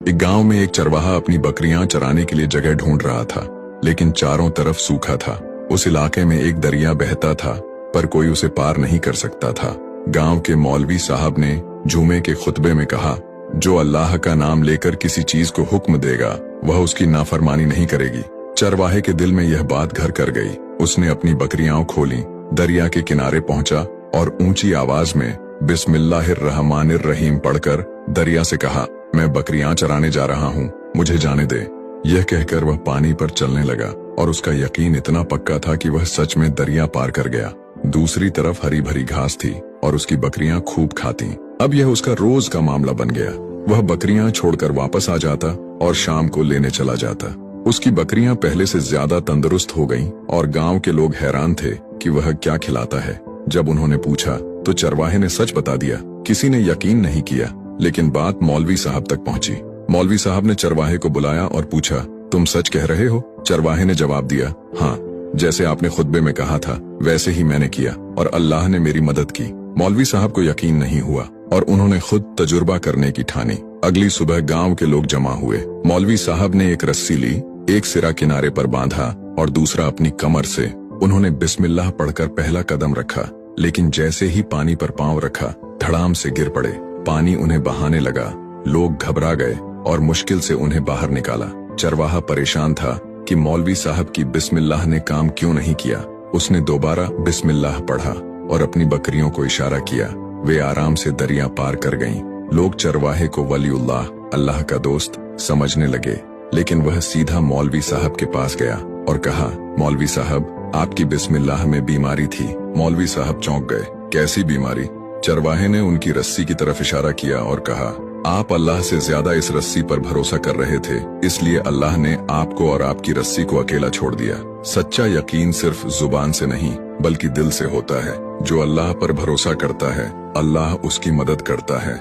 एक गांव में एक चरवाहा अपनी बकरियां चराने के लिए जगह ढूंढ रहा था, लेकिन चारों तरफ सूखा था। उस इलाके में एक दरिया बहता था, पर कोई उसे पार नहीं कर सकता था। गांव के मौलवी साहब ने जुमे के खुतबे में कहा, जो अल्लाह का नाम लेकर किसी चीज को हुक्म देगा वह उसकी नाफरमानी नहीं करेगी। चरवाहे के दिल में यह बात घर कर गई। उसने अपनी बकरियां खोली, दरिया के किनारे पहुंचा और ऊंची आवाज में बिस्मिल्लाहिर्रहमानिर्रहीम पढ़कर दरिया से कहा, मैं बकरियां चराने जा रहा हूँ, मुझे जाने दे। यह कहकर वह पानी पर चलने लगा और उसका यकीन इतना पक्का था कि वह सच में दरिया पार कर गया। दूसरी तरफ हरी भरी घास थी और उसकी बकरियां खूब खाती। अब यह उसका रोज का मामला बन गया। वह बकरियां छोड़कर वापस आ जाता और शाम को लेने चला जाता। उसकी बकरियां पहले से ज्यादा तंदुरुस्त हो गईं और गांव के लोग हैरान थे कि वह क्या खिलाता है। जब उन्होंने पूछा तो चरवाहे ने सच बता दिया। किसी ने यकीन नहीं किया, लेकिन बात मौलवी साहब तक पहुंची। मौलवी साहब ने चरवाहे को बुलाया और पूछा, तुम सच कह रहे हो? चरवाहे ने जवाब दिया, हाँ, जैसे आपने खुतबे में कहा था वैसे ही मैंने किया और अल्लाह ने मेरी मदद की। मौलवी साहब को यकीन नहीं हुआ और उन्होंने खुद तजुर्बा करने की ठानी। अगली सुबह गांव के लोग जमा हुए। मौलवी साहब ने एक रस्सी ली, एक सिरा किनारे पर बांधा और दूसरा अपनी कमर से। उन्होंने बिस्मिल्लाह पढ़कर पहला कदम रखा, लेकिन जैसे ही पानी पर पांव रखा धड़ाम से गिर पड़े। पानी उन्हें बहाने लगा। लोग घबरा गए और मुश्किल से उन्हें बाहर निकाला। चरवाहा परेशान था कि मौलवी साहब की बिस्मिल्लाह ने काम क्यों नहीं किया। उसने दोबारा बिस्मिल्लाह पढ़ा और अपनी बकरियों को इशारा किया। वे आराम से दरिया पार कर गईं। लोग चरवाहे को वलीउल्लाह, अल्लाह का दोस्त समझने लगे, लेकिन वह सीधा मौलवी साहब के पास गया और कहा, मौलवी साहब, आपकी बिस्मिल्लाह में बीमारी थी। मौलवी साहब चौंक गए। कैसी बीमारी? चरवाहे ने उनकी रस्सी की तरफ इशारा किया और कहा, आप अल्लाह से ज्यादा इस रस्सी पर भरोसा कर रहे थे, इसलिए अल्लाह ने आपको और आपकी रस्सी को अकेला छोड़ दिया। सच्चा यकीन सिर्फ जुबान से नहीं बल्कि दिल से होता है। जो अल्लाह पर भरोसा करता है, अल्लाह उसकी मदद करता है।